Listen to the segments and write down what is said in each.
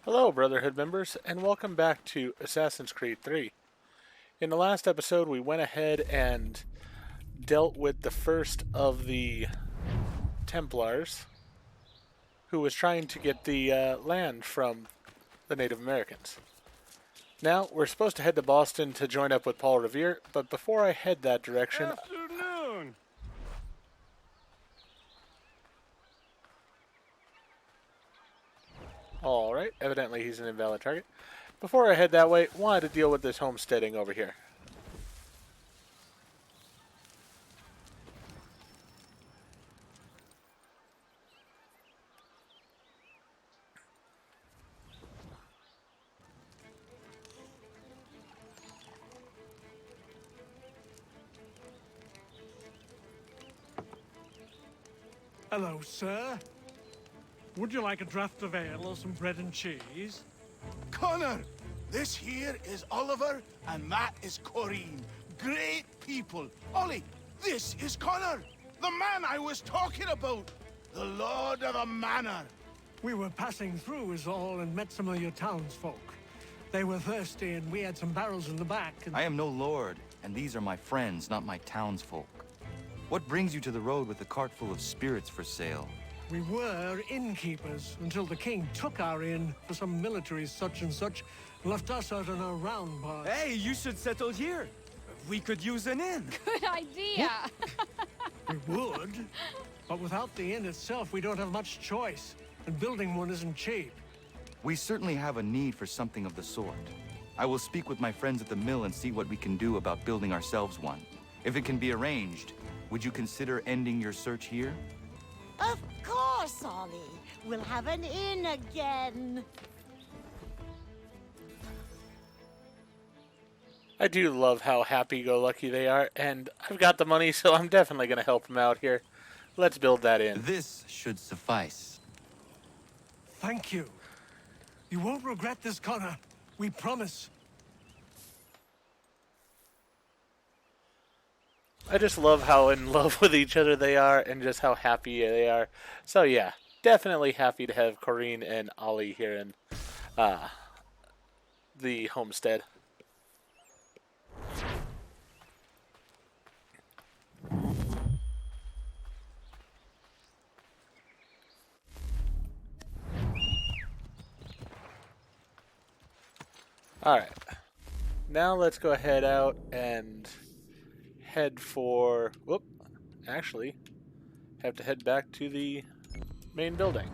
Hello, Brotherhood members, and welcome back to Assassin's Creed 3. In the last episode, we went ahead and dealt with the first of the Templars, who was trying to get the land from the Native Americans. Now, we're supposed to head to Boston to join up with Paul Revere, but before I head that direction, Afternoon. alright, evidently he's an invalid target. Before I head that way, wanted to deal with this homesteading over here. Hello, sir. Would you like a draught of ale or some bread and cheese? Connor, this here is Oliver, and that is Corinne. Great people. Ollie, this is Connor, the man I was talking about. The Lord of the Manor. We were passing through is all and met some of your townsfolk. They were thirsty and we had some barrels in the back and... I am no lord, and these are my friends, not my townsfolk. What brings you to the road with a cart full of spirits for sale? We were innkeepers until the king took our inn for some military such and such, left us out on our round bar. Hey, you should settle here. We could use an inn. Good idea. We would, but without the inn itself, we don't have much choice, and building one isn't cheap. We certainly have a need for something of the sort. I will speak with my friends at the mill and see what we can do about building ourselves one. If it can be arranged, would you consider ending your search here? Of course, Ollie. We'll have an inn again. I do love how happy-go-lucky they are, and I've got the money, so I'm definitely going to help them out here. Let's build that in. This should suffice. Thank you. You won't regret this, Connor. We promise. I just love how in love with each other they are, and just how happy they are. So yeah, definitely happy to have Corinne and Ollie here in the homestead. Alright, now let's go ahead out and head for, whoop, actually, have to head back to the main building.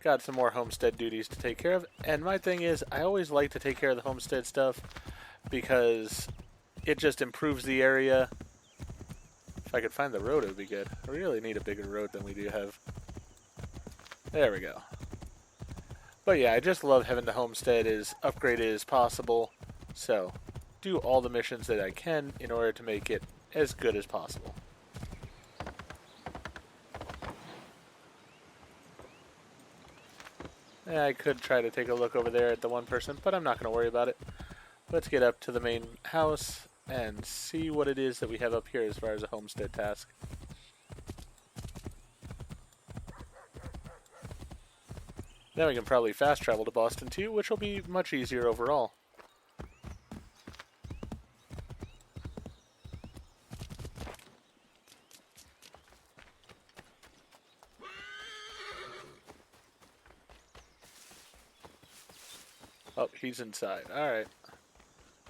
Got some more homestead duties to take care of, and my thing is, I always like to take care of the homestead stuff because it just improves the area. If I could find the road, it would be good. I really need a bigger road than we do have. There we go. But yeah, I just love having the homestead as upgraded as possible, so do all the missions that I can in order to make it as good as possible. I could try to take a look over there at the one person, but I'm not going to worry about it. Let's get up to the main house and see what it is that we have up here as far as a homestead task. Then we can probably fast travel to Boston too, which will be much easier overall. Oh, he's inside. Alright. I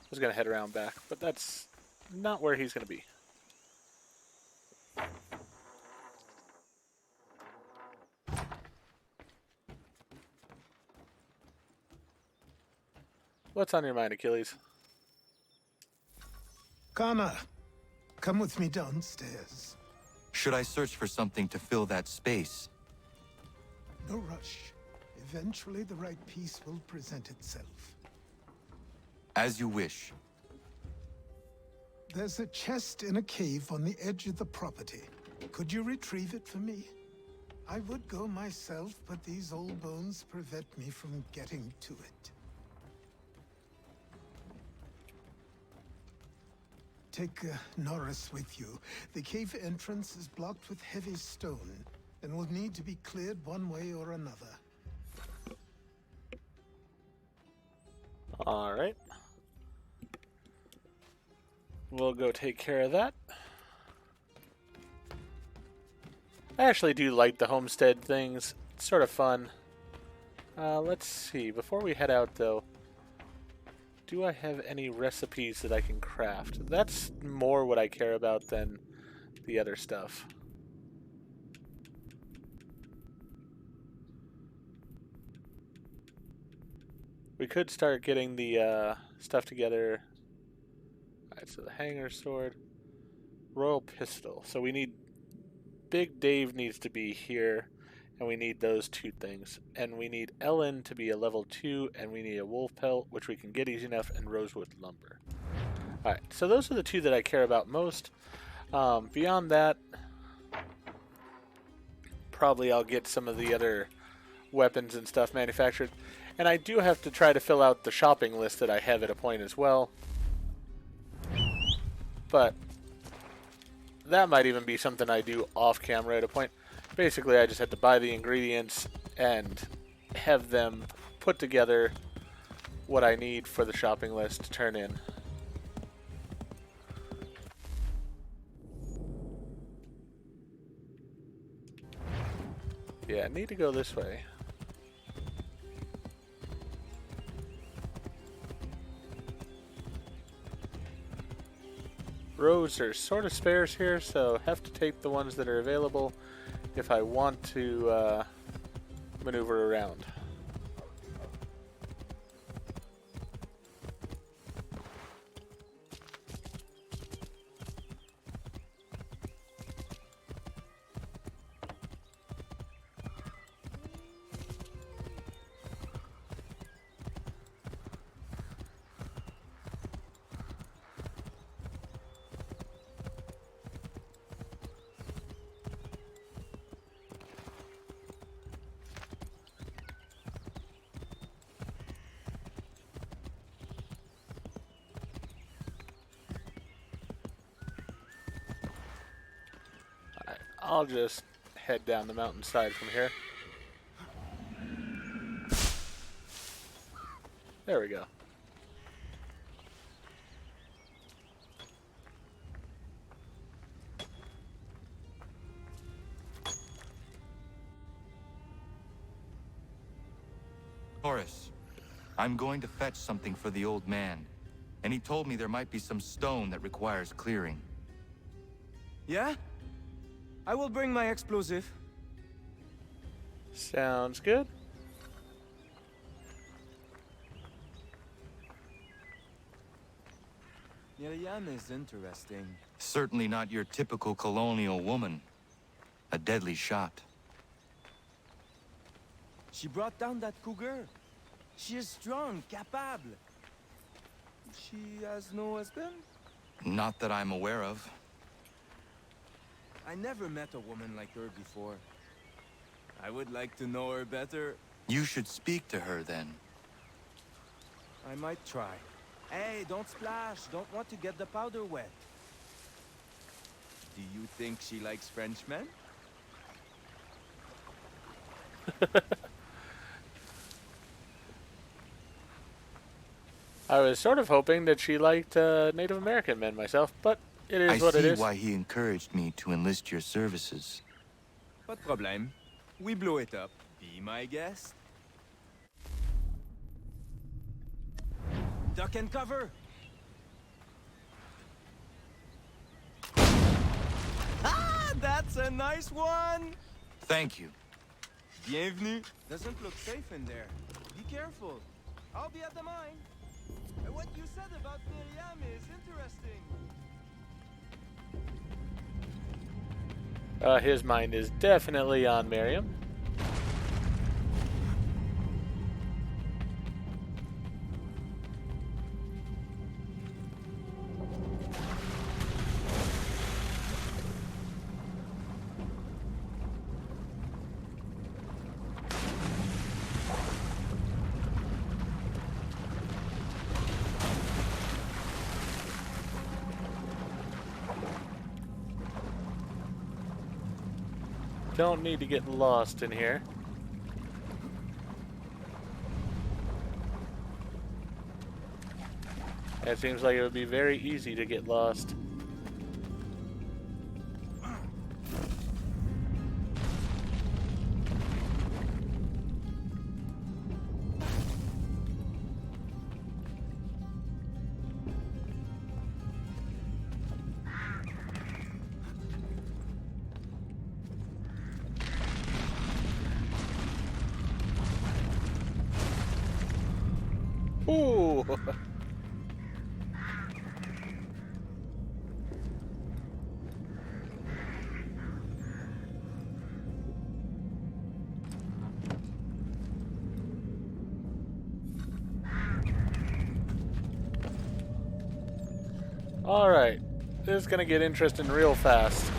was going to head around back, but that's not where he's going to be. What's on your mind, Achilles? Connor, come with me downstairs. Should I search for something to fill that space? No rush. Eventually, the right piece will present itself. As you wish. There's a chest in a cave on the edge of the property. Could you retrieve it for me? I would go myself, but these old bones prevent me from getting to it. Take Norris with you. The cave entrance is blocked with heavy stone and will need to be cleared one way or another. Alright. We'll go take care of that. I actually do like the homestead things. It's sort of fun. Let's see. Before we head out, though, do I have any recipes that I can craft? That's more what I care about than the other stuff. We could start getting the stuff together. Alright, so the hanger sword. Royal pistol. So we need... Big Dave needs to be here. And we need those two things. And we need Ellen to be a level 2. And we need a wolf pelt, which we can get easy enough, and rosewood lumber. Alright, so those are the two that I care about most. Beyond that, probably I'll get some of the other weapons and stuff manufactured. And I do have to try to fill out the shopping list that I have at a point as well. But that might even be something I do off camera at a point. Basically, I just have to buy the ingredients and have them put together what I need for the shopping list to turn in. Yeah, I need to go this way. Roads are sort of sparse here, so have to take the ones that are available if I want to maneuver around. I'll just head down the mountainside from here. There we go. Horace, I'm going to fetch something for the old man. And he told me there might be some stone that requires clearing. Yeah? I will bring my explosive. Sounds good. Miriam is interesting. Certainly not your typical colonial woman. A deadly shot. She brought down that cougar. She is strong, capable. She has no husband? Not that I'm aware of. I never met a woman like her before. I would like to know her better. You should speak to her then. I might try. Hey, don't splash. Don't want to get the powder wet. Do you think she likes Frenchmen? I was sort of hoping that she liked Native American men myself, but it is what it is. I see why he encouraged me to enlist your services. Pas de problème. We blow it up. Be my guest. Duck and cover. Ah, that's a nice one. Thank you. Bienvenue. Doesn't look safe in there. Be careful. I'll be at the mine. What you said about Miriam is interesting. His mind is definitely on Miriam. Don't need to get lost in here. It seems like it would be very easy to get lost. Ooh! Alright. This is gonna get interesting real fast.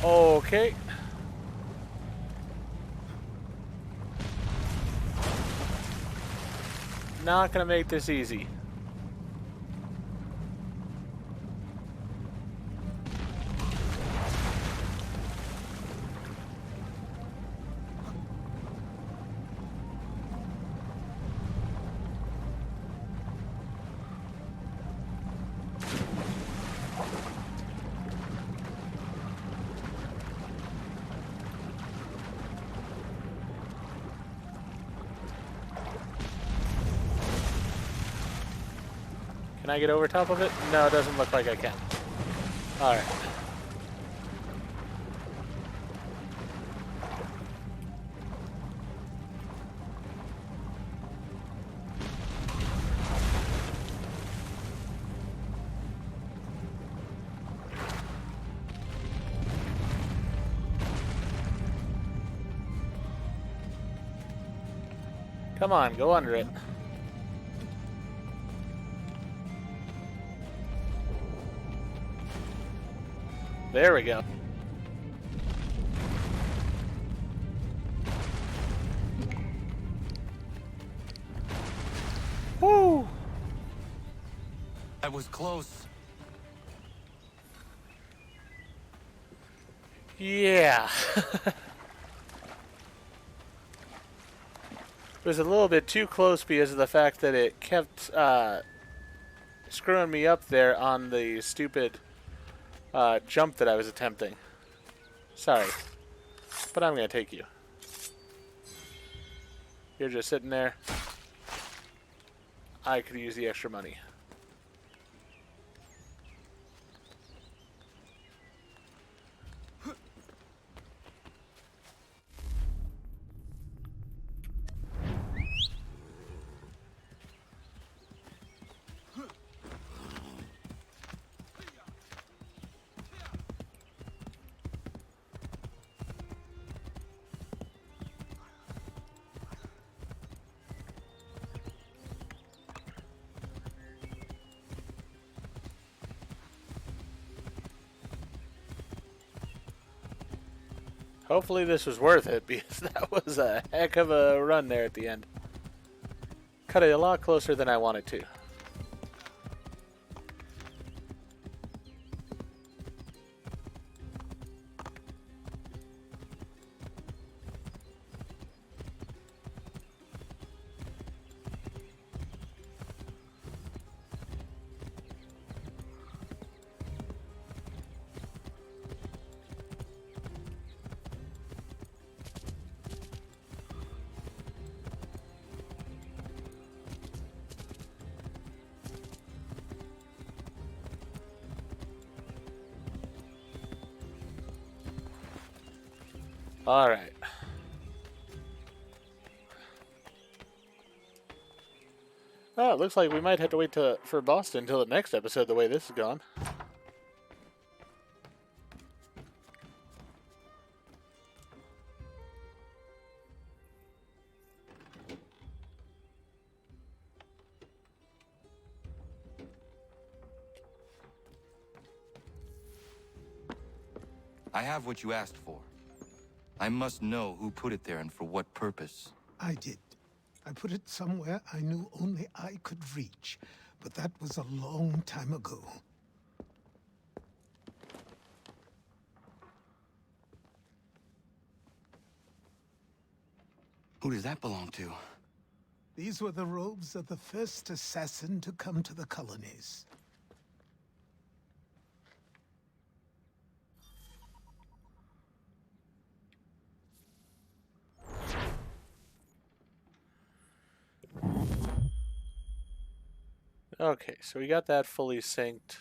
Okay. Not gonna make this easy. Can I get over top of it? No, it doesn't look like I can. Alright. Come on, go under it. There we go. Woo! That was close. Yeah. It was a little bit too close because of the fact that it kept screwing me up there on the stupid jump that I was attempting. Sorry. But I'm going to take you. You're just sitting there. I could use the extra money. Hopefully this was worth it, because that was a heck of a run there at the end. Cut it a lot closer than I wanted to. Alright. Oh, it looks like we might have to wait for Boston until the next episode the way this is going. I have what you asked for. I must know who put it there and for what purpose. I did. I put it somewhere I knew only I could reach, but that was a long time ago. Who does that belong to? These were the robes of the first assassin to come to the colonies. Okay, so we got that fully synced.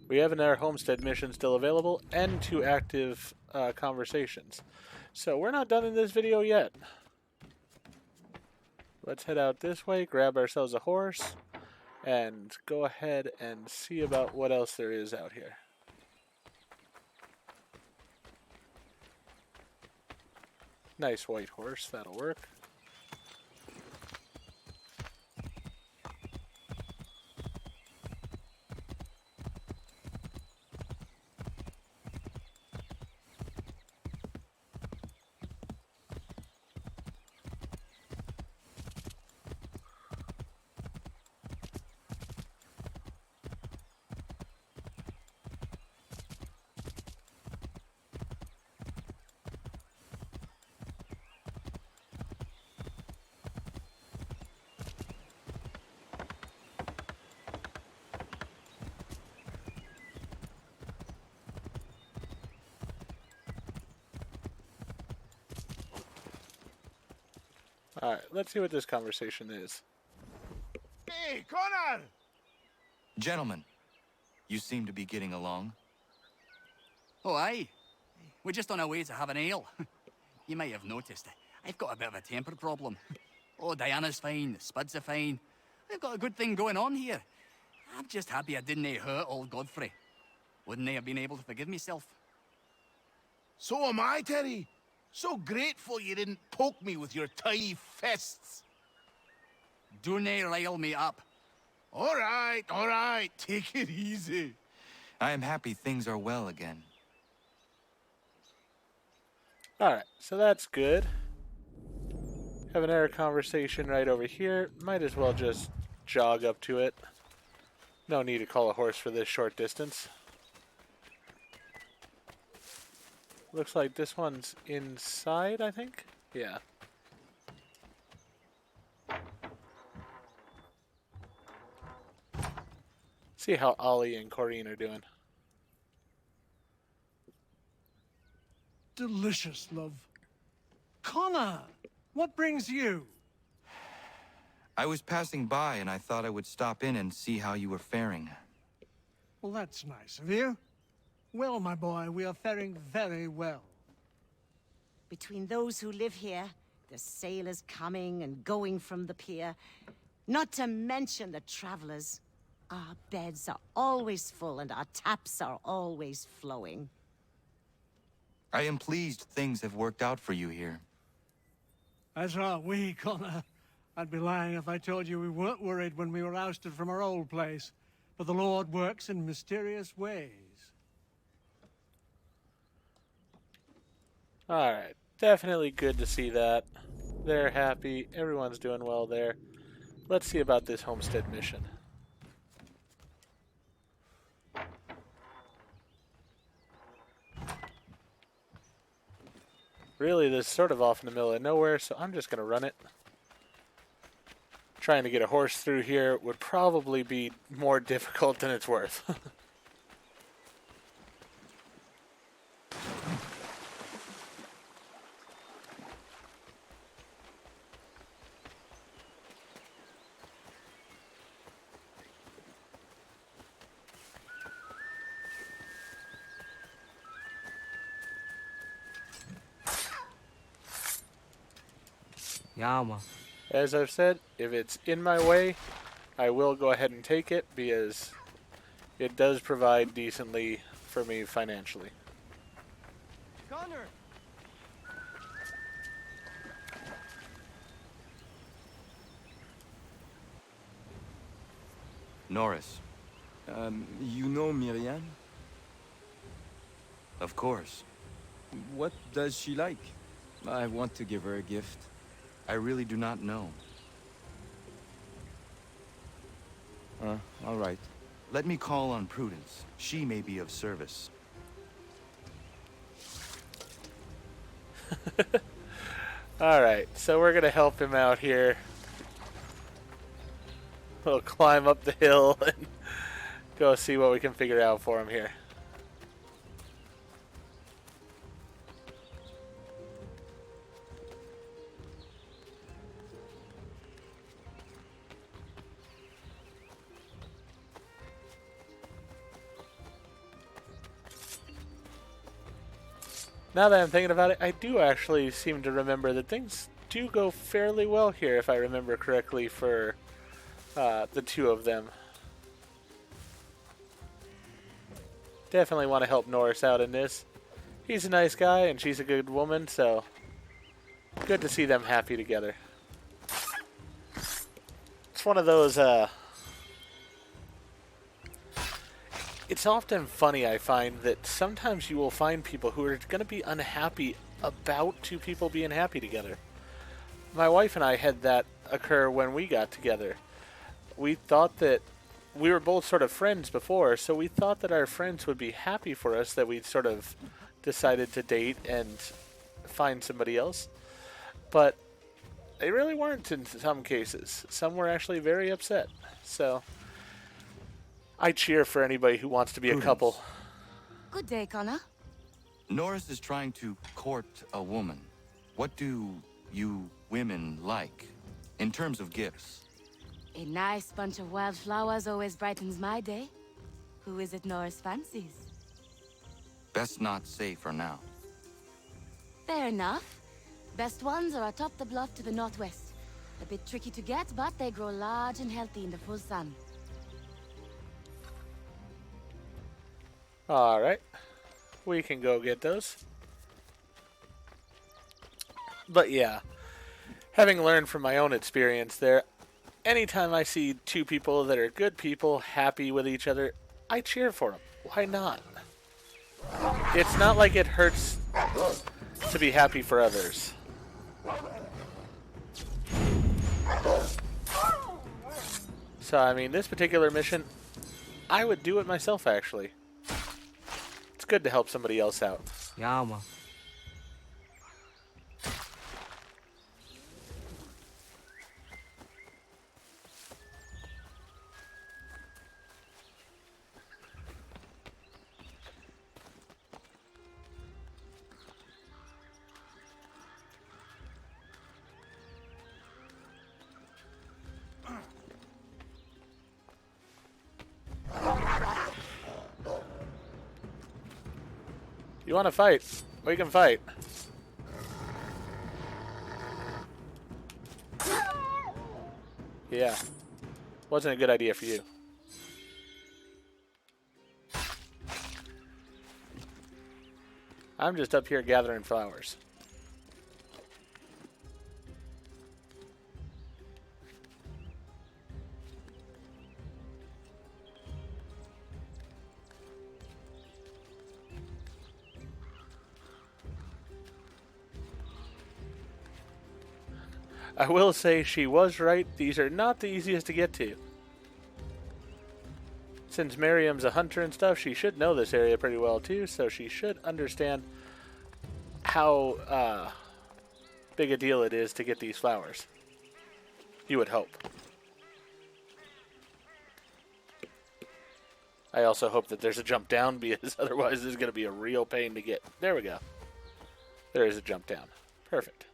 We have another Homestead mission still available and 2 active conversations. So we're not done in this video yet. Let's head out this way, grab ourselves a horse, and go ahead and see about what else there is out here. Nice white horse, that'll work. Alright, let's see what this conversation is. Hey, Connor! Gentlemen, you seem to be getting along. Oh, aye. We're just on our way to have an ale. You might have noticed, I've got a bit of a temper problem. Oh, Diana's fine, the Spuds are fine. I've got a good thing going on here. I'm just happy I didn't hurt old Godfrey. Wouldn't I have been able to forgive myself? So am I, Terry. So grateful you didn't poke me with your tiny fists. Don't rile me up. All right. Take it easy. I am happy things are well again. Alright, so that's good. Have an air conversation right over here. Might as well just jog up to it. No need to call a horse for this short distance. Looks like this one's inside, I think? Yeah. See how Ollie and Corrine are doing. Delicious, love. Connor, what brings you? I was passing by and I thought I would stop in and see how you were faring. Well, that's nice of you. Well, my boy, we are faring very well. Between those who live here, the sailors coming and going from the pier, not to mention the travelers, our beds are always full and our taps are always flowing. I am pleased things have worked out for you here. As are we, Connor. I'd be lying if I told you we weren't worried when we were ousted from our old place. But the Lord works in mysterious ways. Alright, definitely good to see that. They're happy, everyone's doing well there. Let's see about this Homestead mission. Really, this is sort of off in the middle of nowhere, so I'm just going to run it. Trying to get a horse through here would probably be more difficult than it's worth. Yama. As I've said, if it's in my way, I will go ahead and take it because it does provide decently for me financially. Connor! Norris, You know Miriam? Of course. What does she like? I want to give her a gift. I really do not know. All right. Let me call on Prudence. She may be of service. Alright, so we're gonna help him out here. We'll climb up the hill and go see what we can figure out for him here. Now that I'm thinking about it, I do actually seem to remember that things do go fairly well here, if I remember correctly, for the two of them. Definitely want to help Norris out in this. He's a nice guy and she's a good woman, so good to see them happy together. It's one of those, it's often funny, I find, that sometimes you will find people who are going to be unhappy about two people being happy together. My wife and I had that occur when we got together. We thought that we were both sort of friends before, so we thought that our friends would be happy for us that we'd sort of decided to date and find somebody else. But they really weren't in some cases. Some were actually very upset. So I cheer for anybody who wants to be a couple. Good day, Connor. Norris is trying to court a woman. What do you women like in terms of gifts? A nice bunch of wildflowers always brightens my day. Who is it Norris fancies? Best not say for now. Fair enough. Best ones are atop the bluff to the northwest. A bit tricky to get, but they grow large and healthy in the full sun. Alright. We can go get those. But yeah, having learned from my own experience there, anytime I see two people that are good people, happy with each other, I cheer for them. Why not? It's not like it hurts to be happy for others. So, I mean, this particular mission, I would do it myself, actually. It's good to help somebody else out. Yeah, man. You want to fight? We can fight. Yeah. Wasn't a good idea for you. I'm just up here gathering flowers. I will say she was right. These are not the easiest to get to. Since Miriam's a hunter and stuff, she should know this area pretty well too, so she should understand how big a deal it is to get these flowers. You would hope. I also hope that there's a jump down, because otherwise this is going to be a real pain to get. There we go. There is a jump down. Perfect.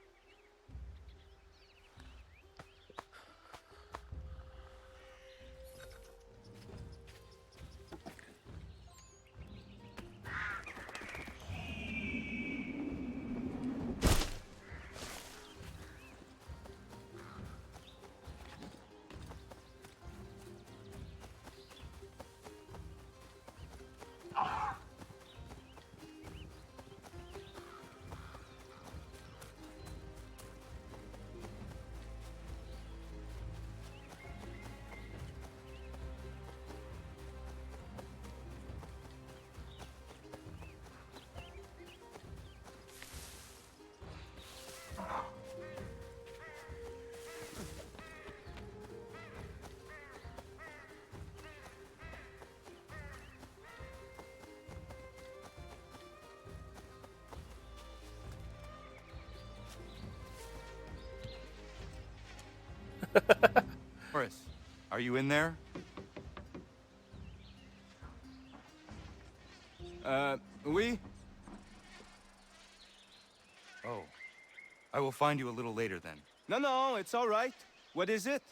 Horace, are you in there? Oui? Oh. I will find you a little later then. No, it's all right. What is it?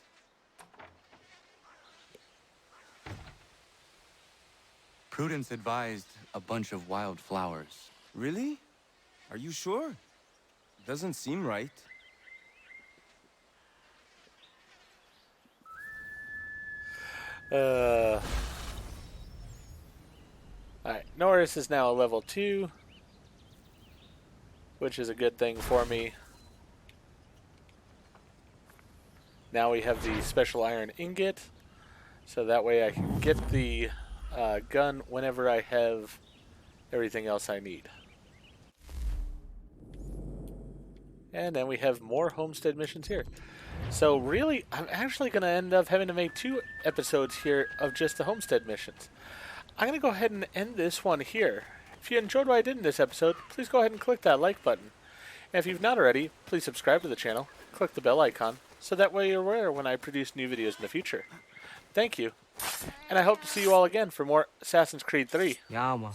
Prudence advised a bunch of wild flowers. Really? Are you sure? Doesn't seem right. Alright, Norris is now a level 2, which is a good thing for me. Now we have the special iron ingot, so that way I can get the gun whenever I have everything else I need. And then we have more homestead missions here. So really, I'm actually going to end up having to make 2 episodes here of just the homestead missions. I'm going to go ahead and end this one here. If you enjoyed what I did in this episode, please go ahead and click that like button. And if you've not already, please subscribe to the channel, click the bell icon, so that way you're aware when I produce new videos in the future. Thank you, and I hope to see you all again for more Assassin's Creed 3. Yeah, man.